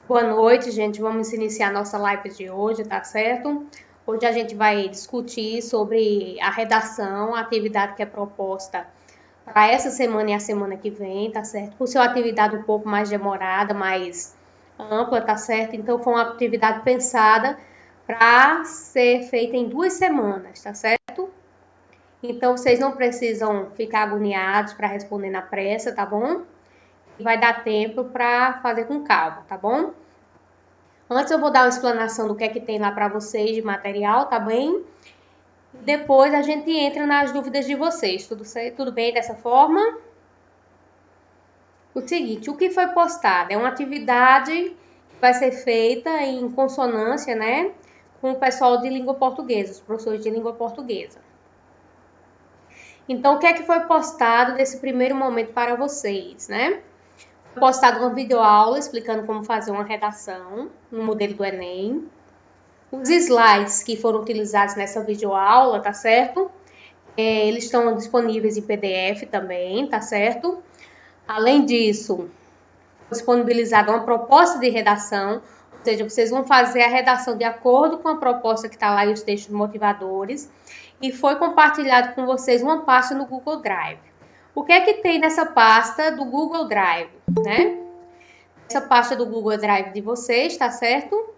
Boa noite, gente. Vamos iniciar nossa live de hoje, tá certo? Hoje a gente vai discutir sobre a redação, a atividade que é proposta para essa semana e a semana que vem, tá certo? Por ser uma atividade um pouco mais demorada, mais ampla, tá certo? Então, foi uma atividade pensada para ser feita em 2 semanas, tá certo? Então, vocês não precisam ficar agoniados para responder na pressa, tá bom? Vai dar tempo para fazer com calma, tá bom? Antes eu vou dar uma explanação do que é que tem lá para vocês de material, tá bem? Depois a gente entra nas dúvidas de vocês. Tudo bem dessa forma? O seguinte, o que foi postado é uma atividade que vai ser feita em consonância, né, com o pessoal de língua portuguesa, os professores de língua portuguesa. Então, o que é que foi postado nesse primeiro momento para vocês, né? Foi postado uma videoaula explicando como fazer uma redação no modelo do Enem. Os slides que foram utilizados nessa videoaula, tá certo? Eles estão disponíveis em PDF também, tá certo? Além disso, disponibilizada uma proposta de redação, ou seja, vocês vão fazer a redação de acordo com a proposta que está lá e os textos motivadores, e foi compartilhado com vocês uma pasta no Google Drive. O que é que tem nessa pasta do Google Drive, né? Essa pasta do Google Drive de vocês, tá certo?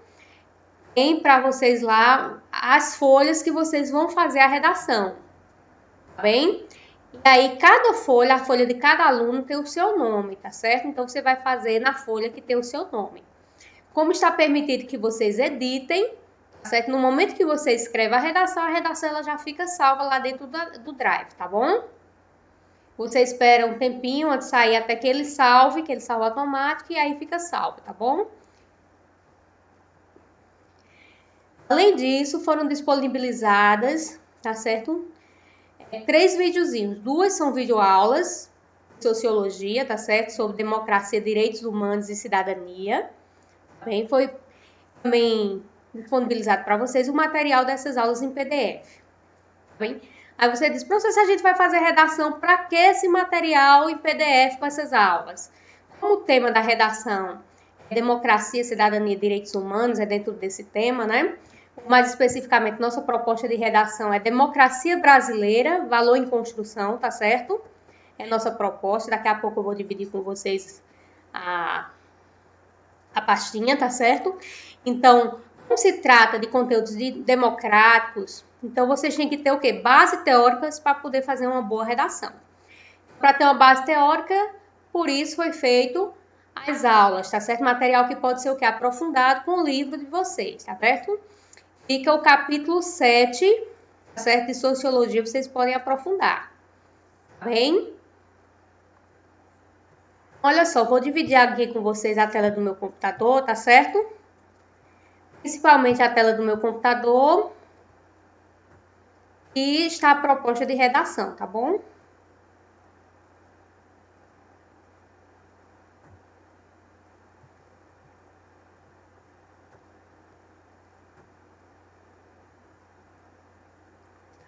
Tem para vocês lá as folhas que vocês vão fazer a redação, tá bem? E aí, cada folha, a folha de cada aluno tem o seu nome, tá certo? Então, você vai fazer na folha que tem o seu nome. Como está permitido que vocês editem, tá certo? No momento que você escreve a redação ela já fica salva lá dentro do Drive, tá bom? Você espera um tempinho antes de sair até que ele salve automático e aí fica salvo, tá bom? Além disso, foram disponibilizadas, tá certo? 3 videozinhos. 2 são videoaulas de sociologia, tá certo? Sobre democracia, direitos humanos e cidadania. Bem, foi também disponibilizado para vocês o material dessas aulas em PDF. Bem? Aí você diz, professor, se a gente vai fazer redação, para que esse material em PDF com essas aulas? Como o tema da redação é democracia, cidadania e direitos humanos, é dentro desse tema, né? Mais especificamente, nossa proposta de redação é democracia brasileira, valor em construção, tá certo? É nossa proposta, daqui a pouco eu vou dividir com vocês a pastinha, tá certo? Então, como se trata de conteúdos democráticos, então vocês têm que ter o quê? Base teóricas para poder fazer uma boa redação. Para ter uma base teórica, por isso foi feito as aulas, tá certo? Material que pode ser o quê? Aprofundado com o livro de vocês, tá certo? Fica o capítulo 7, tá certo? De sociologia, vocês podem aprofundar, tá bem? Olha só, vou dividir aqui com vocês a tela do meu computador, tá certo? Principalmente a tela do meu computador. E está a proposta de redação, tá bom?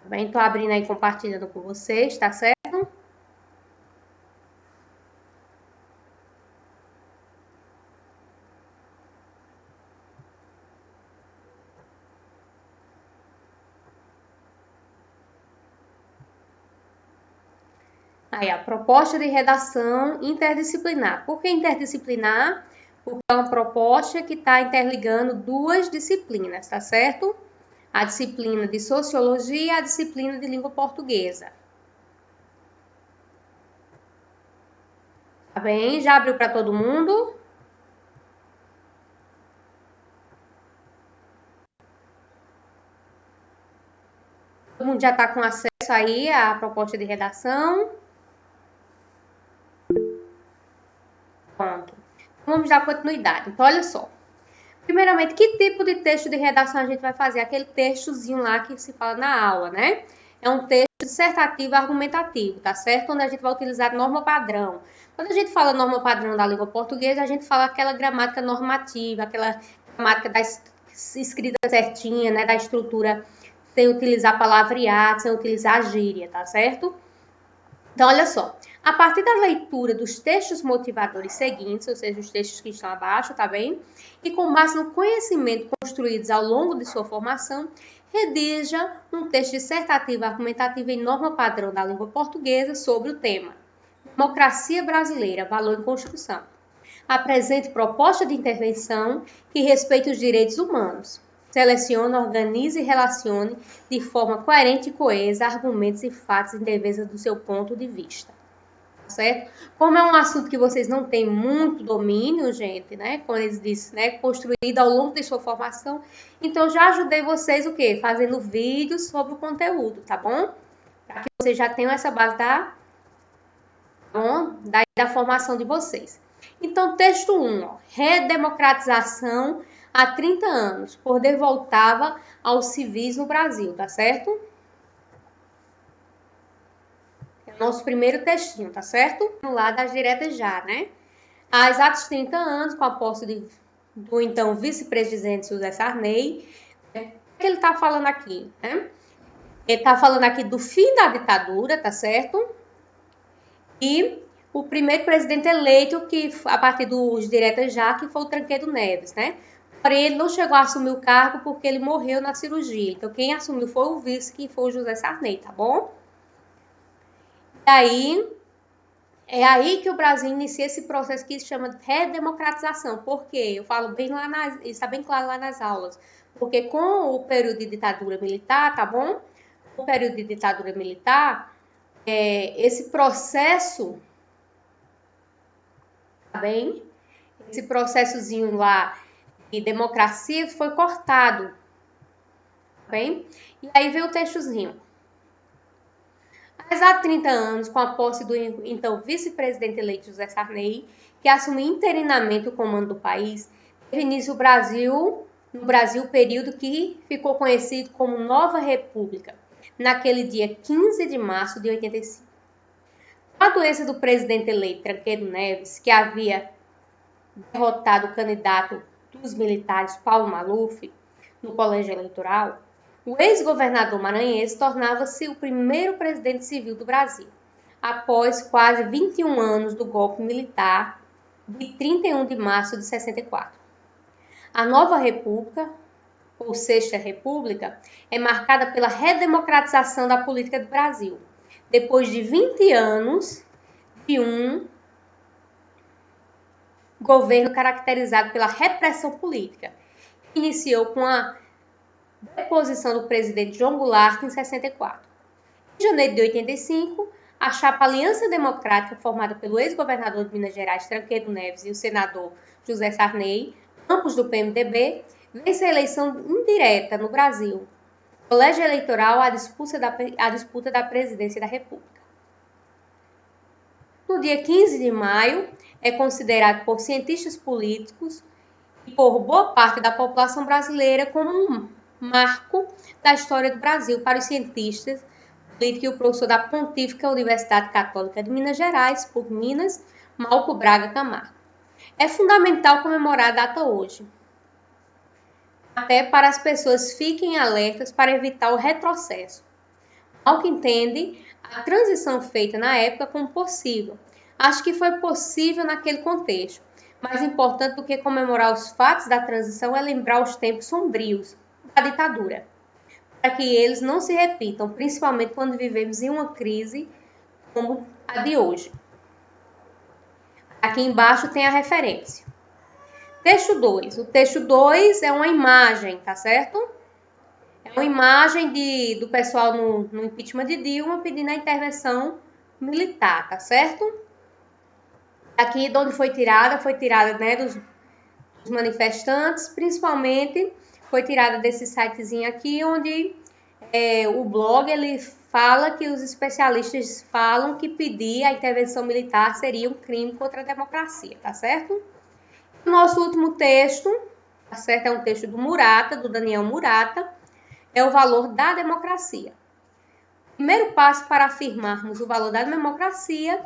Tá bem? Tô abrindo aí, compartilhando com vocês, tá certo? Aí, a proposta de redação interdisciplinar. Por que interdisciplinar? Porque é uma proposta que está interligando 2 disciplinas, tá certo? A disciplina de sociologia e a disciplina de língua portuguesa. Tá bem? Já abriu para todo mundo? Todo mundo já está com acesso aí à proposta de redação? Pronto. Então, vamos dar continuidade. Então, olha só. Primeiramente, que tipo de texto de redação a gente vai fazer? Aquele textozinho lá que se fala na aula, né? É um texto dissertativo argumentativo, tá certo? Onde a gente vai utilizar norma padrão. Quando a gente fala norma padrão da língua portuguesa, a gente fala aquela gramática normativa, aquela gramática da escrita certinha, né? Da estrutura, sem utilizar palavreado, sem utilizar gíria, tá certo? Então, olha só, a partir da leitura dos textos motivadores seguintes, ou seja, os textos que estão abaixo, tá bem? E com base no conhecimento construídos ao longo de sua formação, redija um texto dissertativo argumentativo em norma padrão da língua portuguesa sobre o tema Democracia Brasileira, Valor em Construção. Apresente proposta de intervenção que respeite os direitos humanos. Selecione, organize e relacione de forma coerente e coesa argumentos e fatos em defesa do seu ponto de vista. Certo? Como é um assunto que vocês não têm muito domínio, gente, né? Como eles dizem, né? Construído ao longo de sua formação. Então, já ajudei vocês o quê? Fazendo vídeos sobre o conteúdo, tá bom? Para que vocês já tenham essa base da formação de vocês. Então, texto 1, ó, redemocratização há 30 anos, poder voltava aos civis no Brasil, tá certo? É o nosso primeiro textinho, tá certo? No lado das diretas já, né? Há exatos 30 anos, com a posse do então vice-presidente José Sarney, né? O que ele tá falando aqui, né? Ele tá falando aqui do fim da ditadura, tá certo? E o primeiro presidente eleito, que a partir dos diretas já, que foi o Tancredo Neves, né? Porém, ele não chegou a assumir o cargo porque ele morreu na cirurgia. Então, quem assumiu foi o vice, que foi o José Sarney, tá bom? E aí, é aí que o Brasil inicia esse processo que se chama de redemocratização. Por quê? Eu falo bem lá isso está bem claro lá nas aulas. Porque com o período de ditadura militar, tá bom? Com o período de ditadura militar, esse processo, tá bem? Esse processozinho lá de democracia foi cortado, tá bem? E aí vem o textozinho. Há exatos 30 anos, com a posse do então vice-presidente eleito José Sarney, que assumiu interinamente o comando do país, teve início no Brasil o período que ficou conhecido como Nova República, naquele dia 15 de março de 85. Com a doença do presidente eleito Tancredo Neves, que havia derrotado o candidato dos militares Paulo Maluf no colégio eleitoral, o ex-governador maranhense tornava-se o primeiro presidente civil do Brasil, após quase 21 anos do golpe militar de 31 de março de 64. A nova república, ou Sexta República, é marcada pela redemocratização da política do Brasil, depois de 20 anos de um governo caracterizado pela repressão política, que iniciou com a deposição do presidente João Goulart em 64. Em janeiro de 85, a chapa Aliança Democrática, formada pelo ex-governador de Minas Gerais, Tancredo Neves, e o senador José Sarney, ambos do PMDB, vence a eleição indireta no Brasil. Colégio eleitoral à disputa da presidência da República. No dia 15 de maio, é considerado por cientistas políticos e por boa parte da população brasileira como um marco da história do Brasil para os cientistas políticos e o professor da Pontífica Universidade Católica de Minas Gerais, por Minas, Malco Braga Camargo. É fundamental comemorar a data hoje, até para as pessoas fiquem alertas para evitar o retrocesso. Malco entende a transição feita na época como possível. Acho que foi possível naquele contexto. Mais importante do que comemorar os fatos da transição é lembrar os tempos sombrios da ditadura, para que eles não se repitam, principalmente quando vivemos em uma crise como a de hoje. Aqui embaixo tem a referência. Texto 2. O texto 2 é uma imagem, tá certo? É uma imagem do pessoal no impeachment de Dilma pedindo a intervenção militar, tá certo? Aqui de onde foi tirada, né, dos manifestantes, principalmente foi tirada desse sitezinho aqui, onde o blog ele fala que os especialistas falam que pedir a intervenção militar seria um crime contra a democracia, tá certo? O nosso último texto, tá certo? É um texto do Murata, do Daniel Murata, é o valor da democracia. O primeiro passo para afirmarmos o valor da democracia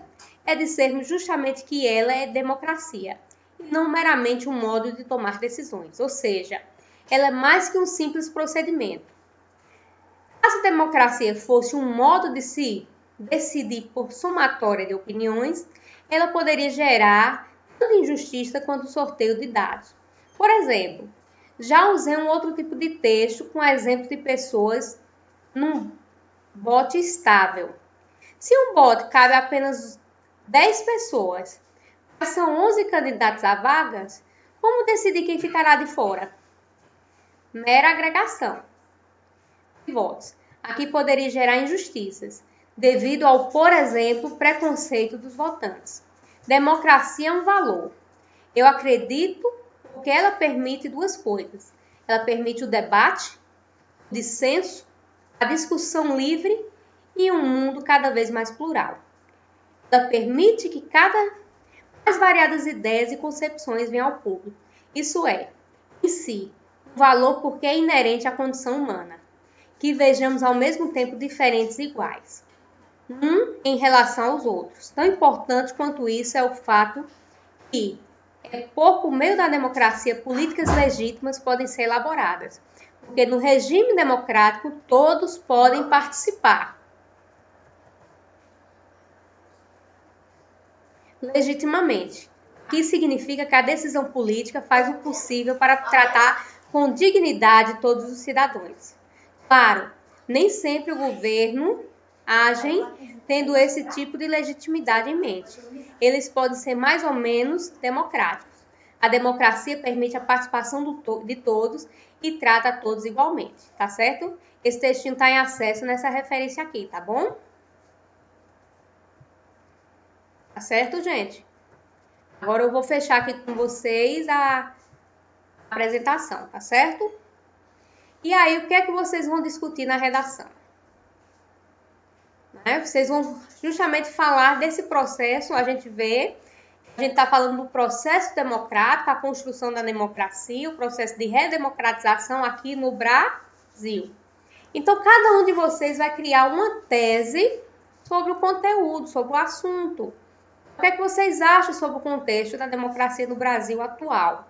é dizermos justamente que ela é democracia, e não meramente um modo de tomar decisões, ou seja, ela é mais que um simples procedimento. Se a democracia fosse um modo de se decidir por somatória de opiniões, ela poderia gerar tanto injustiça quanto sorteio de dados. Por exemplo, já usei um outro tipo de texto com exemplo de pessoas num bot estável. Se um bot cabe apenas 10 pessoas, mas são 11 candidatos a vagas, como decidir quem ficará de fora? Mera agregação de votos. Aqui poderia gerar injustiças, devido ao, por exemplo, preconceito dos votantes. Democracia é um valor. Eu acredito porque ela permite duas coisas. Ela permite o debate, o dissenso, a discussão livre e um mundo cada vez mais plural. Ela permite que mais variadas ideias e concepções venham ao público. Isso é, em si, um valor porque é inerente à condição humana, que vejamos ao mesmo tempo diferentes e iguais, em relação aos outros. Tão importante quanto isso é o fato que, por meio da democracia, políticas legítimas podem ser elaboradas, porque no regime democrático todos podem participar legitimamente. Que significa que a decisão política faz o possível para tratar com dignidade todos os cidadãos. Claro, nem sempre o governo agem tendo esse tipo de legitimidade em mente. Eles podem ser mais ou menos democráticos. A democracia permite a participação de todos e trata a todos igualmente, tá certo? Esse textinho está em acesso nessa referência aqui, tá bom? Tá certo, gente? Agora eu vou fechar aqui com vocês a apresentação, tá certo? E aí, o que é que vocês vão discutir na redação? Vocês vão justamente falar desse processo, a gente está falando do processo democrático, a construção da democracia, o processo de redemocratização aqui no Brasil. Então, cada um de vocês vai criar uma tese sobre o conteúdo, sobre o assunto. O que é que vocês acham sobre o contexto da democracia no Brasil atual?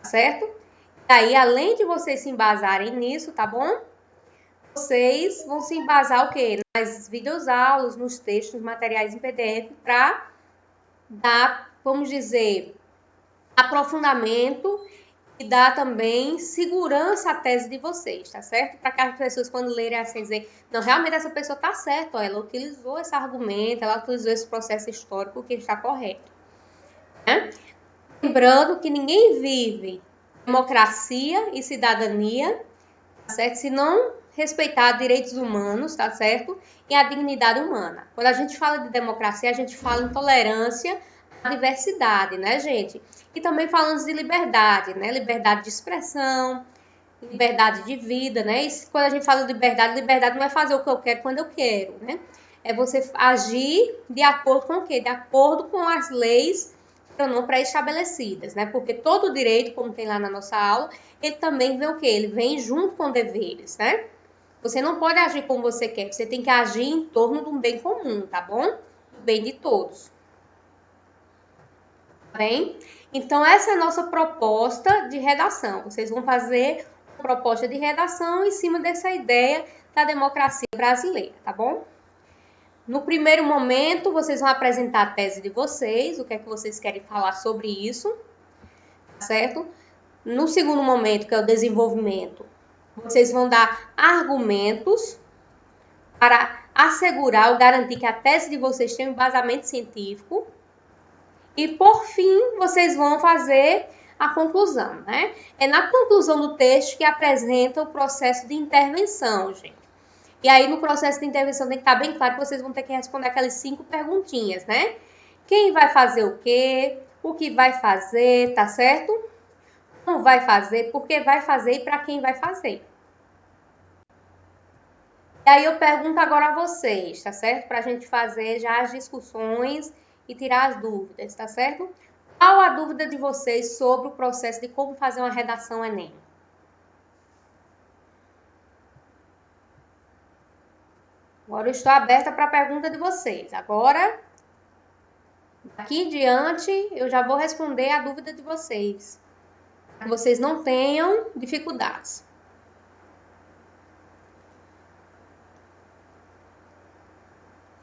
Certo? E aí, além de vocês se embasarem nisso, tá bom? Vocês vão se embasar o quê? Nas videoaulas, nos textos, nos materiais em PDF, para dar, vamos dizer, aprofundamento e dar também segurança à tese de vocês, tá certo? Para que as pessoas, quando lerem assim, dizer, não, realmente essa pessoa tá certa, ó, ela utilizou esse argumento, ela utilizou esse processo histórico que está correto. Né? Lembrando que ninguém vive democracia e cidadania, tá certo? Se não respeitar direitos humanos, tá certo? E a dignidade humana. Quando a gente fala de democracia, a gente fala em tolerância à diversidade, né, gente? E também falamos de liberdade, né? Liberdade de expressão, liberdade de vida, né? E quando a gente fala de liberdade, liberdade não é fazer o que eu quero quando eu quero, né? É você agir de acordo com o quê? De acordo com as leis não pré-estabelecidas, né? Porque todo direito, como tem lá na nossa aula, ele também vem o quê? Ele vem junto com deveres, né? Você não pode agir como você quer, você tem que agir em torno de um bem comum, tá bom? Do bem de todos. Tá bem? Então, essa é a nossa proposta de redação. Vocês vão fazer uma proposta de redação em cima dessa ideia da democracia brasileira, tá bom? No primeiro momento, vocês vão apresentar a tese de vocês, o que é que vocês querem falar sobre isso, tá certo? No segundo momento, que é o desenvolvimento, vocês vão dar argumentos para assegurar ou garantir que a tese de vocês tem um embasamento científico. E, por fim, vocês vão fazer a conclusão, né? É na conclusão do texto que apresenta o processo de intervenção, gente. E aí, no processo de intervenção, tem que estar bem claro que vocês vão ter que responder aquelas 5 perguntinhas, né? Quem vai fazer o quê? O que vai fazer, tá certo? Como vai fazer, por que vai fazer e para quem vai fazer. E aí, eu pergunto agora a vocês, tá certo? Para a gente fazer já as discussões e tirar as dúvidas, tá certo? Qual a dúvida de vocês sobre o processo de como fazer uma redação Enem? Agora eu estou aberta para a pergunta de vocês. Agora, daqui em diante, eu já vou responder a dúvida de vocês. Para que vocês não tenham dificuldades.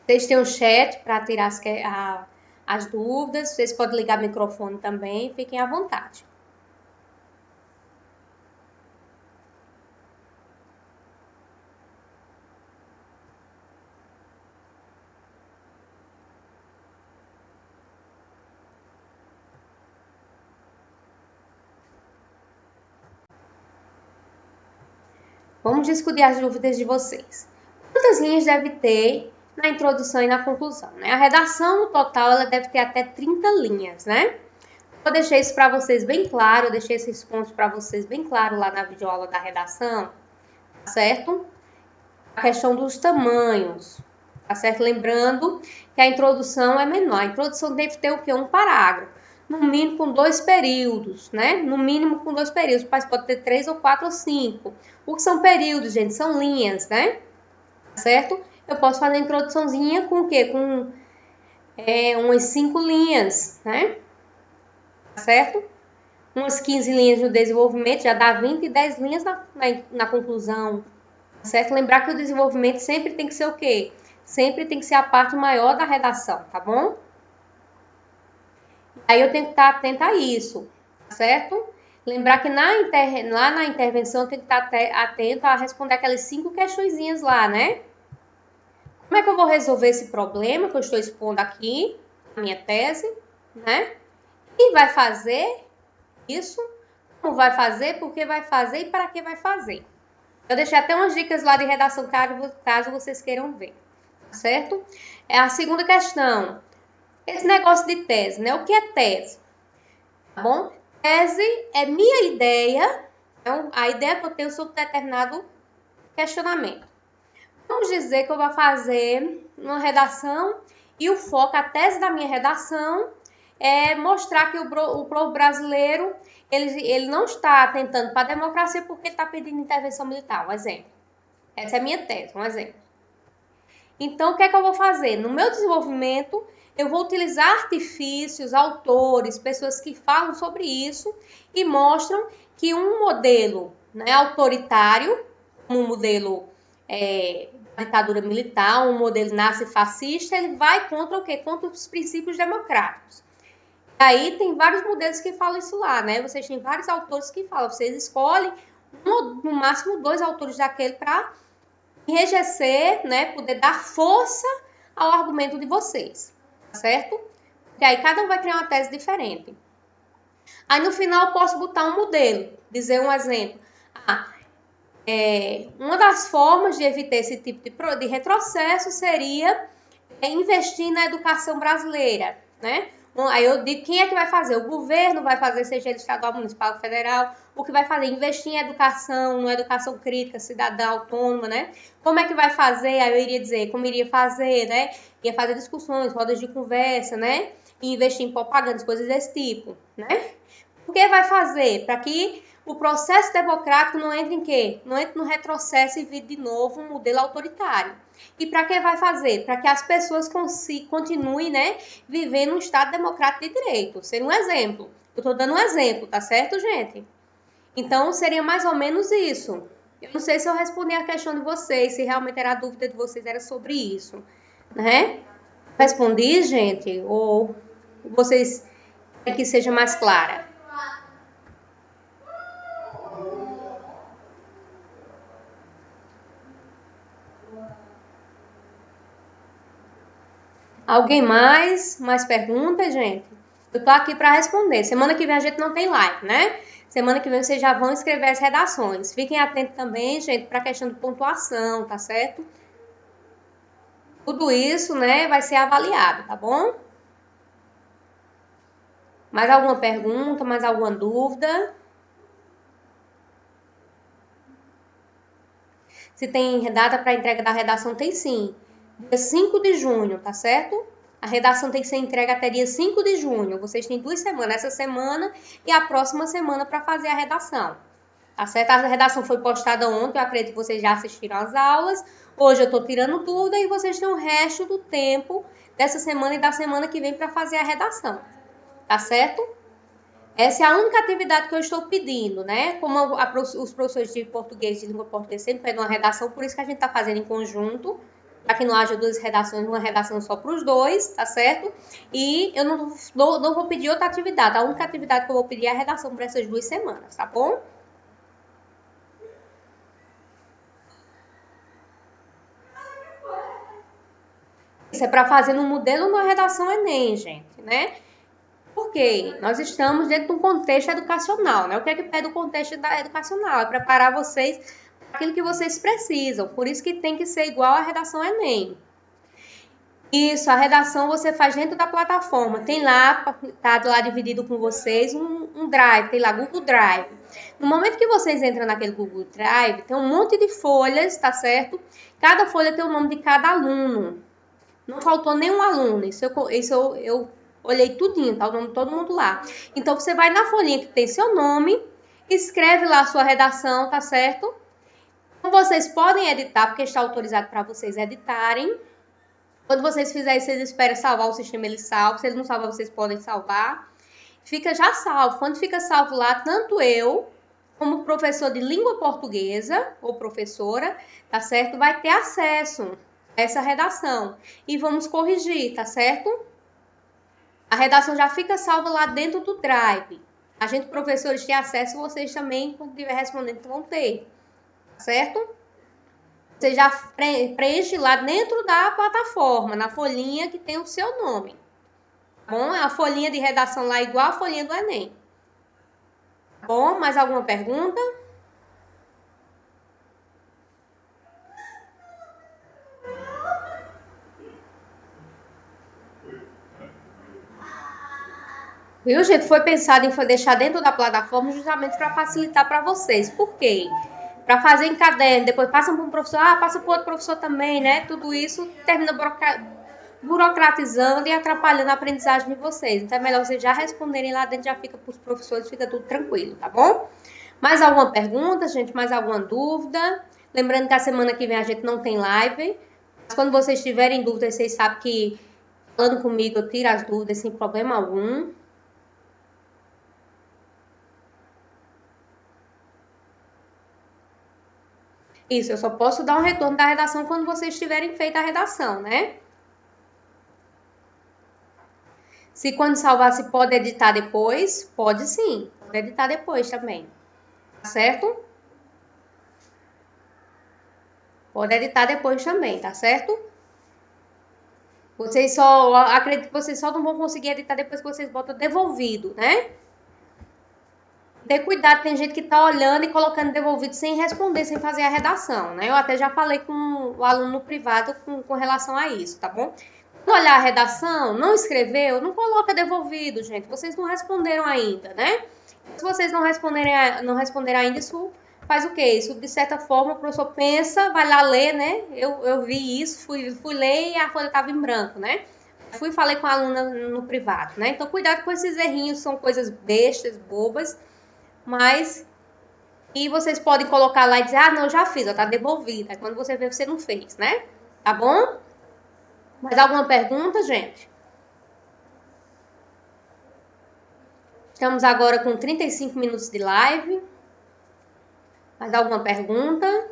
Vocês têm um chat para tirar as dúvidas, vocês podem ligar o microfone também, fiquem à vontade. Vamos discutir as dúvidas de vocês. Quantas linhas deve ter na introdução e na conclusão, né? A redação, no total, ela deve ter até 30 linhas, né? Eu deixei isso para vocês bem claro, eu deixei esses pontos para vocês bem claro lá na videoaula da redação, tá certo? A questão dos tamanhos, tá certo? Lembrando que a introdução é menor. A introdução deve ter o quê? Um parágrafo. No mínimo com 2 períodos, né? No mínimo com 2 períodos, mas pode ter 3 ou 4 ou 5. O que são períodos, gente? São linhas, né? Certo? Eu posso fazer a introduçãozinha com o quê? Com umas 5 linhas, né? Certo? Umas 15 linhas no desenvolvimento, já dá 20 e 10 linhas na conclusão, certo? Lembrar que o desenvolvimento sempre tem que ser o quê? Sempre tem que ser a parte maior da redação, tá bom? Aí eu tenho que estar atenta a isso, certo? Lembrar que lá na intervenção eu tenho que estar atento a responder aquelas 5 questõezinhas lá, né? Como é que eu vou resolver esse problema que eu estou expondo aqui, na minha tese, né? Quem vai fazer isso? Como vai fazer? Por que vai fazer? E para que vai fazer? Eu deixei até umas dicas lá de redação, caso vocês queiram ver, certo? A segunda questão, esse negócio de tese, né? O que é tese? Tá bom? Tese é minha ideia, então, a ideia que eu tenho sobre determinado questionamento. Vamos dizer que eu vou fazer uma redação e o foco, a tese da minha redação é mostrar que o povo brasileiro ele não está atentando para a democracia porque ele está pedindo intervenção militar, um exemplo. Essa é a minha tese, um exemplo. Então, o que é que eu vou fazer? No meu desenvolvimento, eu vou utilizar artifícios, autores, pessoas que falam sobre isso e mostram que um modelo, né, autoritário, um modelo ditadura militar, um modelo nazi-fascista, ele vai contra o quê? Contra os princípios democráticos. Aí tem vários modelos que falam isso lá, né? Vocês têm vários autores que falam, vocês escolhem no máximo 2 autores daquele para enrijecer, né? Poder dar força ao argumento de vocês, tá certo? Porque aí cada um vai criar uma tese diferente. Aí no final eu posso botar um modelo, dizer um exemplo. Uma das formas de evitar esse tipo de retrocesso seria investir na educação brasileira, né? Aí eu digo, quem é que vai fazer? O governo vai fazer, seja ele estadual, municipal, federal. O que vai fazer? Investir em educação, numa educação crítica, cidadã, autônoma, né? Como é que vai fazer? Aí eu iria dizer como iria fazer, né? Ia fazer discussões, rodas de conversa, né? E investir em propagandas, coisas desse tipo, né? O que vai fazer? Para que o processo democrático não entre em quê? Não entre no retrocesso e vire de novo um modelo autoritário. E para que vai fazer? Para que as pessoas continuem, né, vivendo um Estado democrático de direito. Ser um exemplo. Eu estou dando um exemplo, tá certo, gente? Então, seria mais ou menos isso. Eu não sei se eu respondi a questão de vocês, se realmente era a dúvida de vocês era sobre isso, né? Respondi, gente? Ou vocês querem que seja mais clara? Alguém mais? Mais perguntas, gente? Eu tô aqui para responder. Semana que vem a gente não tem live, né? Semana que vem vocês já vão escrever as redações. Fiquem atentos também, gente, para a questão de pontuação, tá certo? Tudo isso, né, vai ser avaliado, tá bom? Mais alguma pergunta? Mais alguma dúvida? Se tem data para entrega da redação, tem sim. Dia 5 de junho, tá certo? A redação tem que ser entregue até dia 5 de junho. Vocês têm 2 semanas, essa semana e a próxima semana para fazer a redação. Tá certo? A redação foi postada ontem, eu acredito que vocês já assistiram às aulas. Hoje eu estou tirando tudo e vocês têm o resto do tempo dessa semana e da semana que vem para fazer a redação. Tá certo? Essa é a única atividade que eu estou pedindo, né? Como os professores de português, de língua portuguesa, sempre pedem uma redação, por isso que a gente está fazendo em conjunto, para que não haja duas redações, uma redação só para os dois, tá certo? E eu não vou pedir outra atividade. A única atividade que eu vou pedir é a redação para essas 2 semanas, tá bom? Isso é para fazer no modelo da redação Enem, gente, né? Porque nós estamos dentro de um contexto educacional, né? O que é que pede o contexto educacional? É preparar vocês para aquilo que vocês precisam. Por isso que tem que ser igual à redação Enem. Isso, a redação você faz dentro da plataforma. Tem lá, tá lá dividido com vocês um drive, tem lá Google Drive. No momento que vocês entram naquele Google Drive, tem um monte de folhas, tá certo? Cada folha tem o nome de cada aluno. Não faltou nenhum aluno. Isso eu olhei tudinho, tá o nome de todo mundo lá. Então você vai na folhinha que tem seu nome, escreve lá a sua redação, tá certo? Então, vocês podem editar, porque está autorizado para vocês editarem. Quando vocês fizerem, vocês esperam salvar o sistema, ele salva. Se ele não salvar, vocês podem salvar. Fica já salvo. Quando fica salvo lá, tanto eu, como professor de língua portuguesa, ou professora, tá certo? Vai ter acesso a essa redação. E vamos corrigir, tá certo? A redação já fica salva lá dentro do Drive. A gente, professores, tem acesso, vocês também, quando estiver respondendo, vão ter. Tá certo? Você já preenche lá dentro da plataforma, na folhinha que tem o seu nome. Tá bom? É a folhinha de redação lá igual a folhinha do Enem. Tá bom? Mais alguma pergunta? Viu, gente? Foi pensado em deixar dentro da plataforma justamente para facilitar para vocês. Por quê? Para fazer em caderno, depois passam para um professor, passa para outro professor também, né? Tudo isso termina burocratizando e atrapalhando a aprendizagem de vocês. Então é melhor vocês já responderem lá dentro, já fica para os professores, fica tudo tranquilo, tá bom? Mais alguma pergunta, gente? Mais alguma dúvida? Lembrando que a semana que vem a gente não tem live. Mas quando vocês tiverem dúvidas, vocês sabem que falando comigo eu tiro as dúvidas sem problema algum. Isso, eu só posso dar um retorno da redação quando vocês tiverem feito a redação, né? Se quando salvar, se pode editar depois, pode sim. Pode editar depois também. Tá certo? Pode editar depois também, tá certo? Vocês só, acredito que vocês só não vão conseguir editar depois que vocês botam devolvido, né? Ter cuidado, tem gente que tá olhando e colocando devolvido sem responder, sem fazer a redação, né? Eu até já falei com o aluno no privado com relação a isso, tá bom? Quando olhar a redação, não escreveu, não coloca devolvido, gente. Vocês não responderam ainda, né? Se vocês não responderem ainda, isso faz o quê? Isso, de certa forma, o professor pensa, vai lá ler, né? Eu vi isso, fui ler e a folha estava em branco, né? Fui e falei com a aluna no privado, né? Então, cuidado com esses errinhos, são coisas bestas, bobas, mas e vocês podem colocar lá e dizer, não, já fiz, ó, tá devolvida. Aí quando você vê, você não fez, né? Tá bom? Mais alguma pergunta, gente? Estamos agora com 35 minutos de live. Mais alguma pergunta?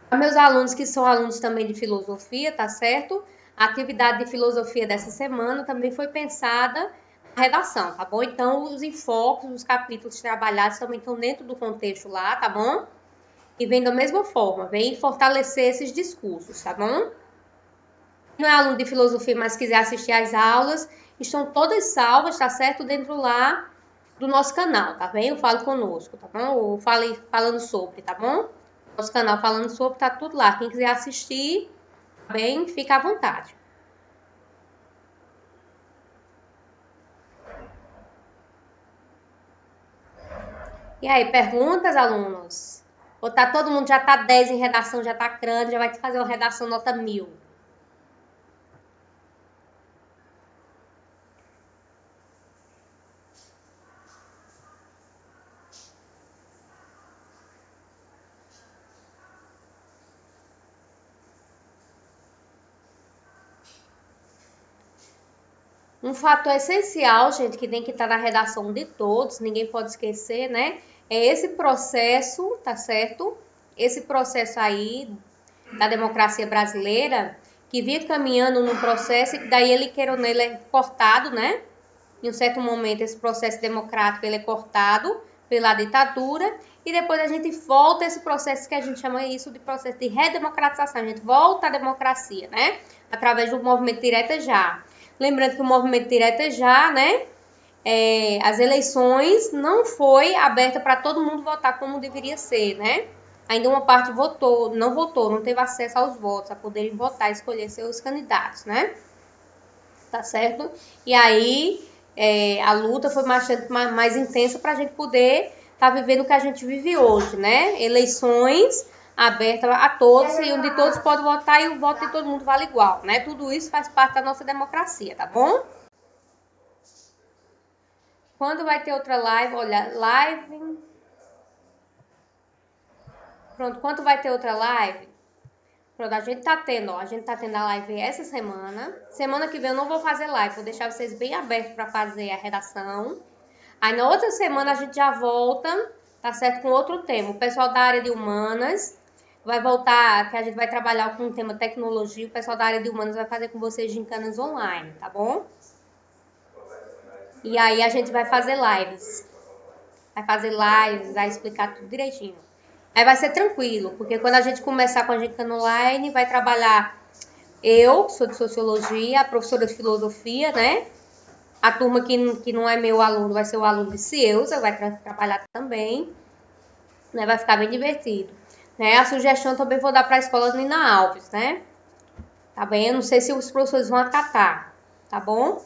Para meus alunos que são alunos também de filosofia, tá certo? A atividade de filosofia dessa semana também foi pensada na redação, tá bom? Então, os enfoques, os capítulos trabalhados também estão dentro do contexto lá, tá bom? E vem da mesma forma, vem fortalecer esses discursos, tá bom? Não é aluno de filosofia, mas quiser assistir às aulas, estão todas salvas, tá certo? Dentro lá do nosso canal, tá bem? Eu falo conosco, tá bom? Ou falando sobre, tá bom? Nosso canal falando sobre, tá tudo lá. Quem quiser assistir, tá bem? Fica à vontade. E aí, perguntas, alunos? Ou tá todo mundo já tá 10 em redação, já tá crânio, já vai fazer uma redação nota 1000? Um fator essencial, gente, que tem que estar na redação de todos, ninguém pode esquecer, né? É esse processo, tá certo? Esse processo aí da democracia brasileira, que vinha caminhando num processo e que daí ele, queira ou não, ele é cortado, né? Em um certo momento, esse processo democrático ele é cortado pela ditadura e depois a gente volta a esse processo que a gente chama isso de processo de redemocratização. A gente volta à democracia, né? Através do movimento Direta Já. Lembrando que o movimento Direta Já, né? As eleições não foi aberta para todo mundo votar como deveria ser, né? Ainda uma parte não teve acesso aos votos, a poderem votar e escolher seus candidatos, né? Tá certo? E aí a luta foi mais intensa para a gente poder estar vivendo o que a gente vive hoje, né? Eleições abertas a todos e onde todos podem votar e o voto de todo mundo vale igual, né? Tudo isso faz parte da nossa democracia, tá bom? Quando vai ter outra live? Olha, live. Pronto, quando vai ter outra live? Pronto, a gente tá tendo a live essa semana. Semana que vem eu não vou fazer live, vou deixar vocês bem abertos para fazer a redação. Aí na outra semana a gente já volta, tá certo? Com outro tema. O pessoal da área de humanas vai voltar, que a gente vai trabalhar com o tema tecnologia. O pessoal da área de humanas vai fazer com vocês gincanas online, tá bom? E aí a gente vai fazer lives. Vai explicar tudo direitinho. Aí vai ser tranquilo, porque quando a gente começar com a gincana online, vai trabalhar eu, que sou de sociologia, a professora de filosofia, né? A turma que não é meu aluno vai ser o aluno de Cieusa, vai trabalhar também, né? Vai ficar bem divertido. Né? A sugestão também vou dar para a escola de Nina Alves, né? Tá bem? Eu não sei se os professores vão acatar, tá bom?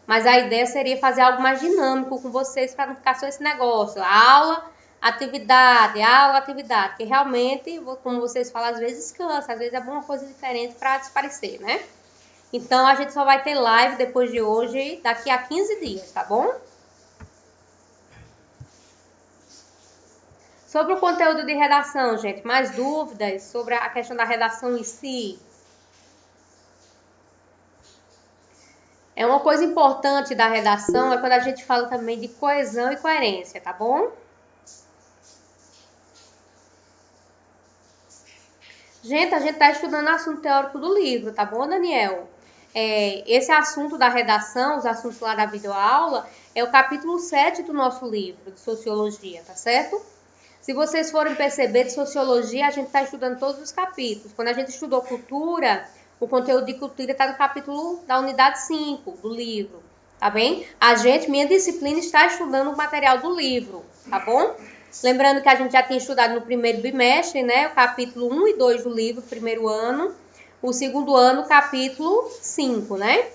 Mas a ideia seria fazer algo mais dinâmico com vocês para não ficar só esse negócio. Aula, atividade. Porque realmente, como vocês falam, às vezes cansa, às vezes é uma coisa diferente para desaparecer, né? Então, a gente só vai ter live depois de hoje, daqui a 15 dias, tá bom? Sobre o conteúdo de redação, gente, mais dúvidas sobre a questão da redação em si? Uma coisa importante da redação é quando a gente fala também de coesão e coerência, tá bom? Gente, a gente tá estudando o assunto teórico do livro, tá bom, Daniel? Esse assunto da redação, os assuntos lá da videoaula, é o capítulo 7 do nosso livro de sociologia, tá certo? Se vocês forem perceber, de sociologia, a gente está estudando todos os capítulos. Quando a gente estudou cultura, o conteúdo de cultura está no capítulo da unidade 5 do livro, tá bem? Minha disciplina está estudando o material do livro, tá bom? Lembrando que a gente já tinha estudado no primeiro bimestre, né? O capítulo 1 e 2 do livro, primeiro ano. O segundo ano, capítulo 5, né?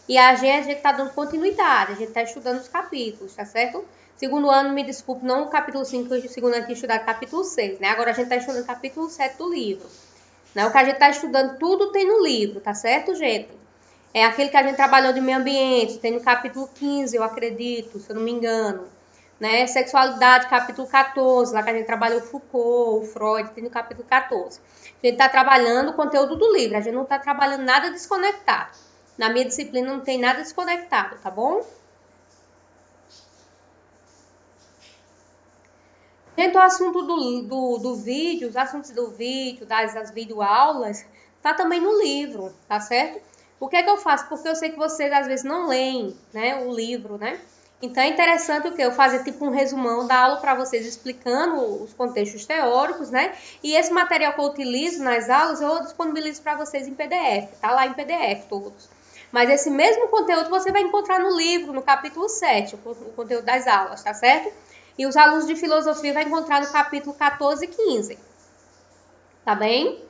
E a gente está dando continuidade, a gente está estudando os capítulos, tá certo? Segundo ano, me desculpe, não o capítulo 5, o segundo ano tinha estudado capítulo 6, né? Agora a gente está estudando capítulo 7 do livro. Né? O que a gente está estudando, tudo tem no livro, tá certo, gente? É aquele que a gente trabalhou de meio ambiente, tem no capítulo 15, eu acredito, se eu não me engano. Né? Sexualidade, capítulo 14, lá que a gente trabalhou Foucault, Freud, tem no capítulo 14. A gente está trabalhando o conteúdo do livro, a gente não está trabalhando nada desconectado. Na minha disciplina não tem nada desconectado, tá bom? Gente, o assunto do vídeo, os assuntos do vídeo, das videoaulas, tá também no livro, tá certo? O que é que eu faço? Porque eu sei que vocês às vezes não leem, né, o livro, né? Então é interessante o que eu fazer tipo um resumão da aula para vocês explicando os contextos teóricos, né? E esse material que eu utilizo nas aulas eu disponibilizo para vocês em PDF, tá lá em PDF todos. Mas esse mesmo conteúdo você vai encontrar no livro, no capítulo 7, o conteúdo das aulas, tá certo? E os alunos de filosofia vai encontrar no capítulo 14 e 15. Tá bem?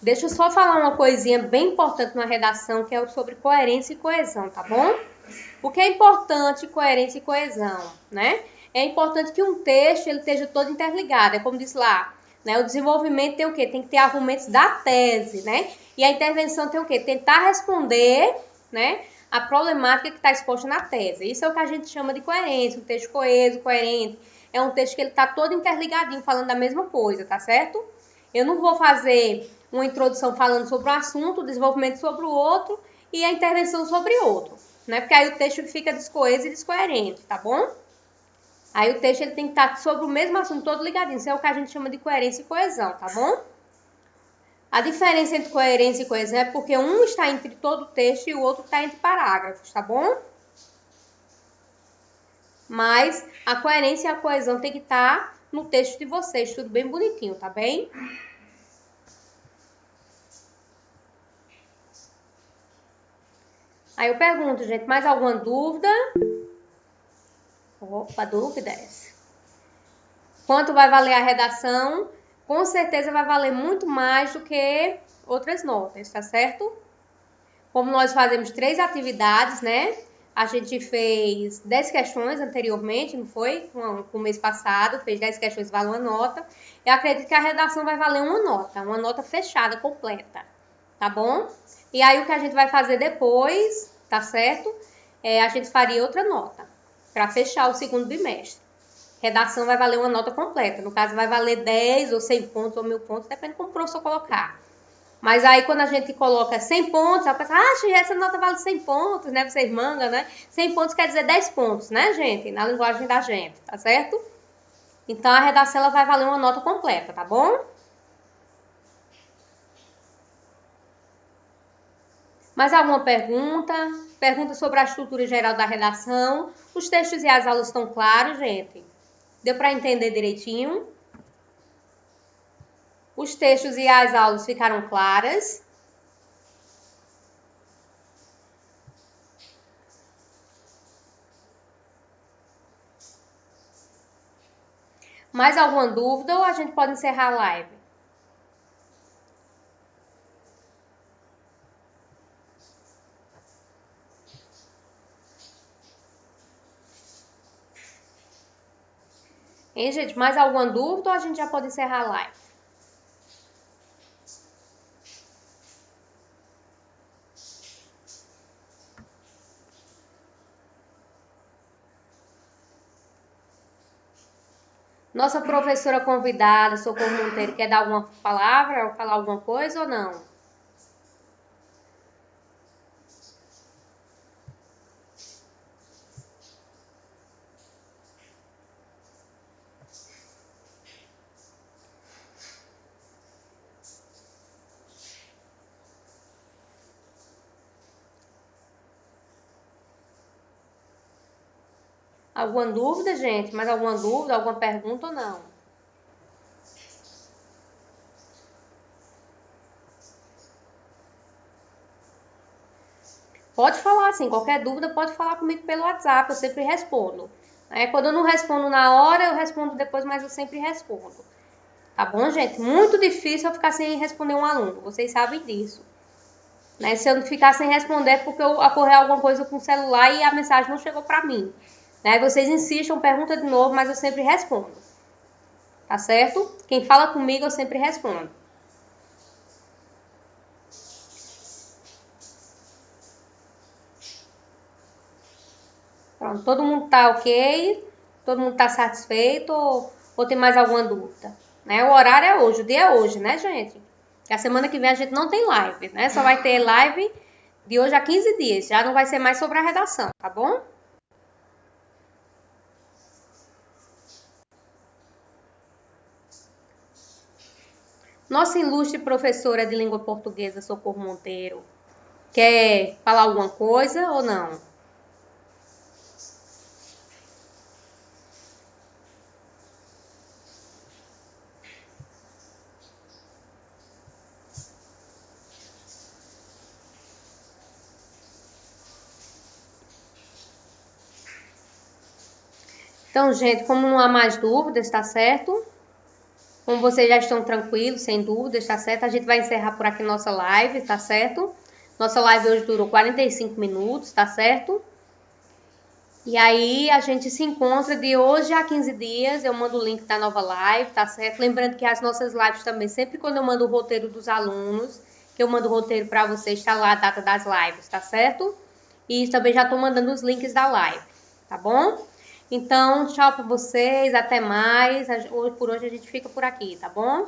Deixa eu só falar uma coisinha bem importante na redação, que é sobre coerência e coesão, tá bom? O que é importante, coerência e coesão, né? É importante que um texto ele esteja todo interligado, é como diz lá, né? O desenvolvimento tem o quê? Tem que ter argumentos da tese, né? E a intervenção tem o quê? Tentar responder, né, a problemática que está exposta na tese. Isso é o que a gente chama de coerência, um texto coeso, coerente. É um texto que ele está todo interligadinho, falando da mesma coisa, tá certo? Eu não vou fazer uma introdução falando sobre um assunto, o desenvolvimento sobre o outro e a intervenção sobre outro, né? Porque aí o texto fica descoeso e descoerente, tá bom? Aí o texto ele tem que estar sobre o mesmo assunto, todo ligadinho. Isso é o que a gente chama de coerência e coesão, tá bom? A diferença entre coerência e coesão é porque um está entre todo o texto e o outro está entre parágrafos, tá bom? Mas a coerência e a coesão tem que estar no texto de vocês, tudo bem bonitinho, tá bem? Aí eu pergunto, gente, mais alguma dúvida? Opa, dúvidas. Quanto vai valer a redação? Com certeza vai valer muito mais do que outras notas, tá certo? Como nós fazemos 3 atividades, né? A gente fez 10 questões anteriormente, não foi? No mês passado, fez 10 questões, vale uma nota. Eu acredito que a redação vai valer uma nota fechada, completa, tá bom? E aí o que a gente vai fazer depois, tá certo? A gente faria outra nota, para fechar o segundo bimestre. Redação vai valer uma nota completa, no caso vai valer 10 ou 100 pontos ou 1000 pontos, depende de como o professor colocar. Mas aí quando a gente coloca 100 pontos, a pessoa acha que essa nota vale 100 pontos, né? Vocês mangam, né? 100 pontos quer dizer 10 pontos, né, gente? Na linguagem da gente, tá certo? Então a redação ela vai valer uma nota completa, tá bom? Mais alguma pergunta? Pergunta sobre a estrutura geral da redação. Os textos e as aulas estão claros, gente? Deu para entender direitinho? Os textos e as aulas ficaram claras? Mais alguma dúvida ou a gente pode encerrar a live? Hein, gente? Mais alguma dúvida ou a gente já pode encerrar a live? Nossa professora convidada, Socorro Monteiro, quer dar alguma palavra ou falar alguma coisa ou não? Alguma dúvida, gente? Mais alguma dúvida, alguma pergunta ou não? Pode falar, sim. Qualquer dúvida pode falar comigo pelo WhatsApp, eu sempre respondo. Quando eu não respondo na hora, eu respondo depois, mas eu sempre respondo. Tá bom, gente? Muito difícil eu ficar sem responder um aluno, vocês sabem disso. Se eu não ficar sem responder é porque ocorreu alguma coisa com o celular e a mensagem não chegou pra mim. Vocês insistem, perguntam de novo, mas eu sempre respondo. Tá certo? Quem fala comigo, eu sempre respondo. Pronto, todo mundo tá ok? Todo mundo tá satisfeito ou tem mais alguma dúvida? O horário é hoje, o dia é hoje, né, gente? Que a semana que vem a gente não tem live, né? Só vai ter live de hoje a 15 dias. Já não vai ser mais sobre a redação, tá bom? Nossa ilustre professora de língua portuguesa, Socorro Monteiro, quer falar alguma coisa ou não? Então, gente, como não há mais dúvidas, tá certo? Como vocês já estão tranquilos, sem dúvidas, tá certo? A gente vai encerrar por aqui nossa live, tá certo? Nossa live hoje durou 45 minutos, tá certo? E aí a gente se encontra de hoje a 15 dias, eu mando o link da nova live, tá certo? Lembrando que as nossas lives também, sempre quando eu mando o roteiro dos alunos, que eu mando o roteiro para vocês, está lá a data das lives, tá certo? E também já tô mandando os links da live, tá bom? Então, tchau para vocês, até mais. Por hoje a gente fica por aqui, tá bom?